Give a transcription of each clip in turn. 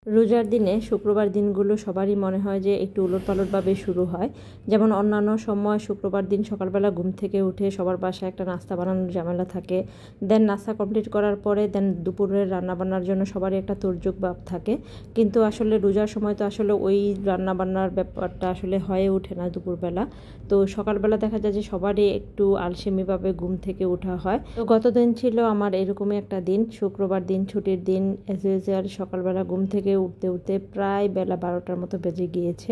রোজার দিনে শুক্রবার দিনগুলো সবারই মনে হয় যে একটু উলটপালটভাবে শুরু হয়। যেমন অন্যান্য সময় শুক্রবার দিন সকালবেলা ঘুম থেকে উঠে সবার বাসায় একটা নাস্তা বানানোর ঝামেলা থাকে। দেন নাস্তা কমপ্লিট করার পরে দেন দুপুরের রান্নাবান্নার জন্য সবারই একটা তোড়জোড় ভাব থাকে। কিন্তু আসলে রোজার সময় তো আসলে ওই রান্নাবান্নার ব্যাপারটা আসলে হয়ে ওঠে না দুপুরবেলা। তো সকালবেলা দেখা যায় যে সবারই একটু আলসেমিভাবে ঘুম থেকে ওঠা হয়। তো গত দিন ছিল আমার এরকমই একটা দিন, শুক্রবার দিন, ছুটির দিন। অ্যাজ ইউজুয়াল সকালবেলা ঘুম থেকে উঠতে উঠতে প্রায় বেলা 12টার মতো বেজে গিয়েছে।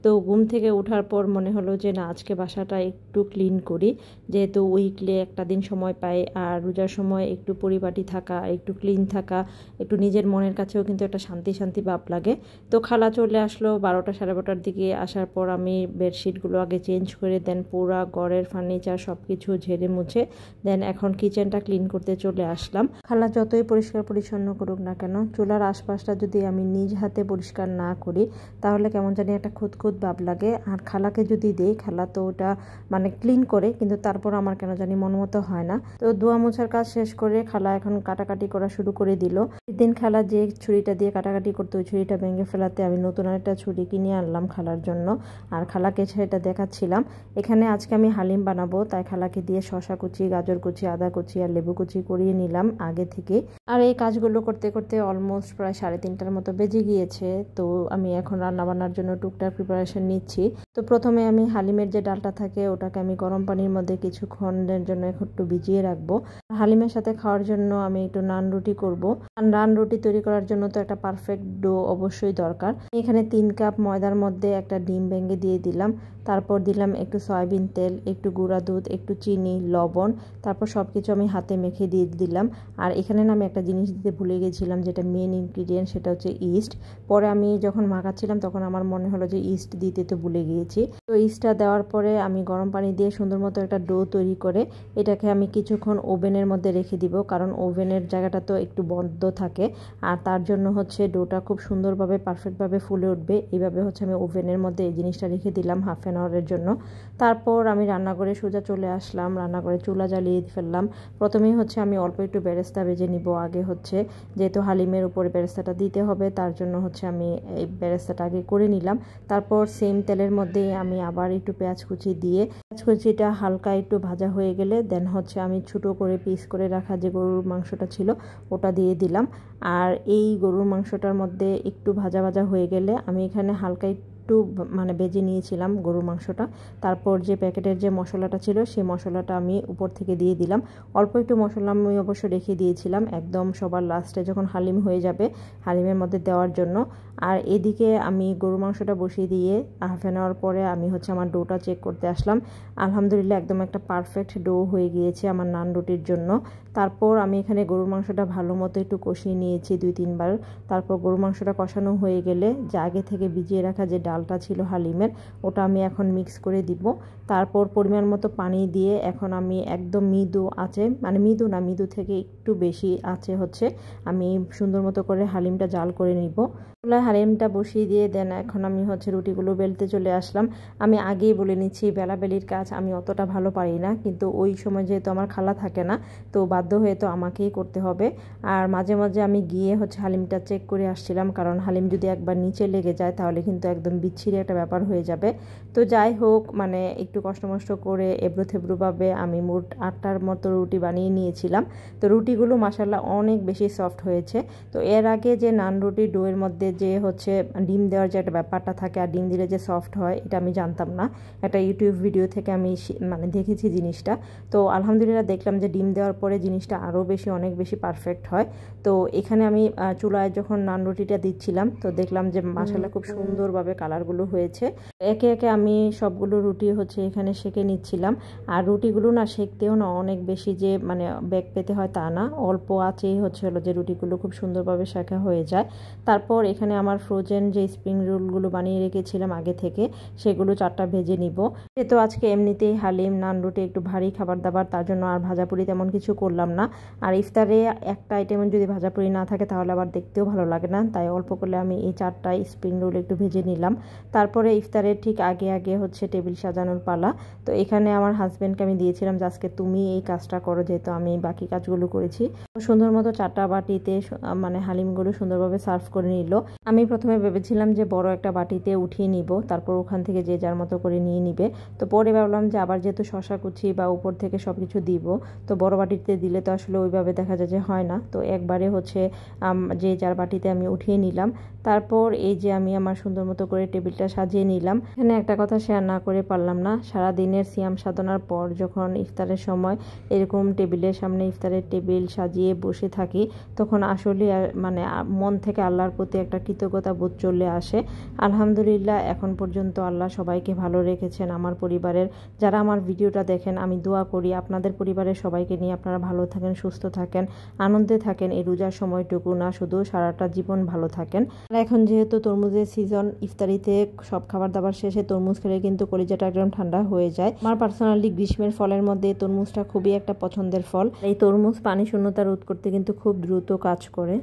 তো ঘুম থেকে ওঠার পর মনে হলো যে না, আজকে বাসাটা একটু ক্লিন করি, যেহেতু উইকলি একটা দিন সময় পাই। আর রোজার সময় একটু পরিপাটি থাকা, একটু ক্লিন থাকা, একটু নিজের মনের কাছেও কিন্তু একটা শান্তি শান্তি ভাব লাগে। তো খালা চলে আসলো 12টা সাড়ে 12টার দিকে। আসার পর আমি বেডশিটগুলো আগে চেঞ্জ করে দেন পুরা ঘরের ফার্নিচার সব কিছু ঝেড়ে মুছে দেন এখন কিচেনটা ক্লিন করতে চলে আসলাম। খালা যতই পরিষ্কার পরিচ্ছন্ন করুক না কেন, চুলার আশপাশটা যদি আমি নিজ হাতে পরিষ্কার না করি তাহলে কেমন জানি একটা খুঁতখুঁত ভাব লাগে। আর খালাকে যদি দেই, খালা তো ওটা মানে ক্লিন করে, কিন্তু তারপর আমার কেন জানি মন মতো হয় না। তো ধোয়া মোছার কাজ শেষ করে খালা এখন কাটাকাটি করা শুরু করে দিল। একদিন খালা যে ছুরিটা দিয়ে কাটাকাটি করতো ওই ছুরিটা ভেঙে ফেলাতে আমি নতুন একটা ছুরি কিনে আনলাম খালার জন্য, আর খালাকে সেটা দেখাচ্ছিলাম। এখানে আজকে আমি হালিম বানাবো, তাই খালাকে দিয়ে শসা কুচি, গাজর কুচি, আদা কুচি আর লেবু কুচি করিয়ে নিলাম আগে থেকে। আর এই কাজগুলো করতে করতে অলমোস্ট প্রায় 3:30টার মতো বেজে গিয়েছে। তো আমি এখন রান্নাবান্নার জন্য টুকটাক প্রিপারেশন নিচ্ছি। তো প্রথমে আমি হালিমের যে ডালটা থাকে ওটাকে আমি গরম পানির মধ্যে কিছুক্ষণের জন্য একটু ভিজিয়ে রাখবো। হালিমের সাথে খাওয়ার জন্য আমি একটু নান রুটি করব। নান রুটি তৈরি করার জন্য তো একটা পারফেক্ট ডো অবশ্যই দরকার। এখানে 3 কাপ ময়দার মধ্যে একটা ডিম ভেঙে দিয়ে দিলাম, তারপর দিলাম একটু সয়াবিন তেল, একটু গুঁড়া দুধ, একটু চিনি, লবণ, তারপর সব কিছু আমি হাতে মেখে দিয়ে দিলাম। আর এখানে না আমি একটা জিনিস দিতে ভুলে গেছিলাম, যেটা মেন ইনগ্রিডিয়েন্ট, সেটা হচ্ছে ইস্ট। পরে আমি যখন মাখাচ্ছিলাম তখন আমার মনে হলো যে ইস্ট দিতে তো ভুলে গিয়েছি। তো ইস্টটা দেওয়ার পরে আমি গরম পানি দিয়ে সুন্দর মতো একটা ডো তৈরি করে এটাকে আমি কিছুক্ষণ ওভেনের মধ্যে রেখে দিব, কারণ ওভেনের জায়গাটা তো একটু বন্ধ থাকে। আর তার জন্য হচ্ছে ডোটা খুব সুন্দরভাবে পারফেক্টভাবে ফুলে উঠবে। এইভাবে হচ্ছে আমি ওভেনের মধ্যে এই জিনিসটা রেখে দিলাম হাফ অ্যান আওয়ারের জন্য। তারপর আমি রান্নাঘরে সোজা চলে আসলাম, রান্নাঘরে চুলা জ্বালিয়ে ফেললাম। প্রথমেই হচ্ছে আমি অল্প একটু বেরেস্তা ভেজে নিব। আগে হচ্ছে যেহেতু হালিমের উপরে বেরেস্তাটা দিতে হবে, তার জন্য হচ্ছে আমি এই বেরেস্তাটা আগে করে নিলাম। তারপর সেম তেলের মধ্যে আমি আবার একটু পেঁয়াজ কুচি দিয়ে, পেঁয়াজ কুচিটা হালকা একটু ভাজা হয়ে গেলে দেন হচ্ছে আমি ছোটো করে পিস করে রাখা যে গরুর মাংসটা ছিল ওটা দিয়ে দিলাম। আর এই গরুর মাংসটার মধ্যে একটু ভাজা ভাজা হয়ে গেলে আমি এখানে হালকা একটু মানে ভেজে নিয়েছিলাম গরুর মাংসটা। তারপর যে প্যাকেটের যে মশলাটা ছিল সেই মশলাটা আমি উপর থেকে দিয়ে দিলাম। অল্প একটু মশলা আমি অবশ্য রেখে দিয়েছিলাম একদম সবার লাস্টে যখন হালিম হয়ে যাবে হালিমের মধ্যে দেওয়ার জন্য। আর এদিকে আমি গরুর মাংসটা বসিয়ে দিয়ে হাফ অ্যান আওয়ার পরে আমি হচ্ছে আমার ডোটা চেক করতে আসলাম। আলহামদুলিল্লাহ একদম একটা পারফেক্ট ডো হয়ে গিয়েছে আমার নান রুটির জন্য। তারপর আমি এখানে গরুর মাংসটা ভালো মতো একটু কষিয়ে নিয়েছি 2-3 বার। তারপর গরুর মাংসটা কষানো হয়ে গেলে যে আগে থেকে ভিজিয়ে রাখা যে ডালটা ছিল হালিমের ওটা আমি এখন মিক্স করে দিব। তারপর পরিমাণ মতো পানি দিয়ে এখন আমি একদম মৃদু আছে, মানে মৃদু না, মৃদু থেকে একটু বেশি আছে হচ্ছে আমি সুন্দর মতো করে হালিমটা জাল করে নিব। চুলায় হালিমটা বসিয়ে দিয়ে দেন এখন আমি হচ্ছে রুটিগুলো বেলতে চলে আসলাম। আমি আগেই বলে নিচ্ছি বেলাবেলির কাজ আমি অতটা ভালো পারি না, কিন্তু ওই সময় যেহেতু আমার খালা থাকে না তো বাধ্য হয়ে তো আমাকেই করতে হবে। আর মাঝে মাঝে আমি গিয়ে হচ্ছে হালিমটা চেক করে আসছিলাম, কারণ হালিম যদি একবার নিচে লেগে যায় তাহলে কিন্তু একদম বিচ্ছিরি একটা ব্যাপার হয়ে যাবে। তো যাই হোক, মানে একটু কষ্ট মষ্ট করে এবড়ো থেবড়োভাবে আমি মোট 8টার মতো রুটি বানিয়ে নিয়েছিলাম। তো রুটিগুলো মাশাআল্লাহ অনেক বেশি সফট হয়েছে। তো এর আগে যে নান রুটি ডোয়ের মধ্যে যে হচ্ছে ডিম দেওয়ার যে একটা ব্যাপারটা থাকে আর ডিম দিলে যে সফট হয় এটা আমি জানতাম না, একটা ইউটিউব ভিডিও থেকে আমি মানে দেখেছি জিনিসটা। তো আলহামদুলিল্লাহ দেখলাম যে ডিম দেওয়ার পরে জিনিসটা আরও বেশি অনেক বেশি পারফেক্ট হয়। তো এখানে আমি চুলায় যখন নান রুটিটা দিচ্ছিলাম তো দেখলাম যে মাশাআল্লাহ খুব সুন্দরভাবে কালারগুলো হয়েছে। একে একে আমি সবগুলো রুটি হচ্ছে এখানে সেঁকে নিচ্ছিলাম। আর রুটিগুলো না সেঁকতেও না অনেক বেশি যে মানে বেগ পেতে হয় তা না, অল্প আঁচেই হচ্ছে হলো যে রুটিগুলো খুব সুন্দরভাবে সেঁকা হয়ে যায়। তারপর এখানে আমার ফ্রোজেন যে স্প্রিং রোলগুলো বানিয়ে রেখেছিলাম আগে থেকে সেগুলো 4টা ভেজে নিব। যেহেতু আজকে এমনিতেই হালিম নান রুটি একটু ভারী খাবার দাবার, তার জন্য আর ভাজাপুরি তেমন কিছু করলাম না। আর ইফতারে একটা আইটেমের যদি ভাজাপুরি না থাকে তাহলে আবার দেখতেও ভালো লাগে না, তাই অল্প করলে আমি এই 4টা স্প্রিং রোল একটু ভেজে নিলাম। তারপরে ইফতারের ঠিক আগে আগে হচ্ছে টেবিল সাজানোর পালা। তো এখানে আমার হাজব্যান্ডকে আমি দিয়েছিলাম যে আজকে তুমি এই কাজটা করো, যেহেতু আমি বাকি কাজগুলো করেছি। সুন্দর মতো 4টা বাটিতে মানে হালিমগুলো সুন্দরভাবে সার্ভ করে নিল। আমি প্রথমে ভেবেছিলাম যে বড় একটা বাটিতে উঠিয়ে নিব, তারপর ওখান থেকে যে যার মতো করে নিয়ে নিবে। তো পরে ভাবলাম যে আবার যেহেতু শশা কুচি বা উপর থেকে সব কিছু দিব, তো বড় বাটিতে দিলে তো আসলে ওইভাবে দেখা যায় যে হয় না। তো একবারে হচ্ছে যে যার বাটিতে আমি উঠিয়ে নিলাম। তারপর এই যে আমি আমার সুন্দর মতো করে টেবিলটা সাজিয়ে নিলাম। এখানে একটা কথা শেয়ার না করে পারলাম না, সারা দিনের সিয়াম সাধনার পর যখন ইফতারের সময় এরকম টেবিলের সামনে ইফতারের টেবিল সাজিয়ে বসে থাকি, তখন আসলে মানে মন থেকে আল্লাহর প্রতি একটা কৃতজ্ঞতা বোধ চলে আসে। আলহামদুলিল্লাহ, এখন পর্যন্ত আল্লাহ সবাইকে ভালো রেখেছেন। আমার পরিবারের যারা আমার ভিডিওটা দেখেন, আমি দোয়া করি আপনাদের পরিবারের সবাইকে নিয়ে আপনারা ভালো থাকেন, সুস্থ থাকেন, আনন্দে থাকেন। এই রোজার সময়টুকু না, শুধু সারাটা জীবন ভালো থাকেন। আর এখন যেহেতু তরমুজের সিজন, ইফতারিতে সব খাবার দাবার শেষে তরমুজ খেলে কিন্তু কলিজাটা একদম ঠান্ডা হয়ে যায়। আমার পার্সোনালি গ্রীষ্মের ফলের মধ্যে তরমুজটা খুবই একটা পছন্দের ফল। এই তরমুজ পানি শূন্যতা রোধ করতে কিন্তু খুব দ্রুত কাজ করে।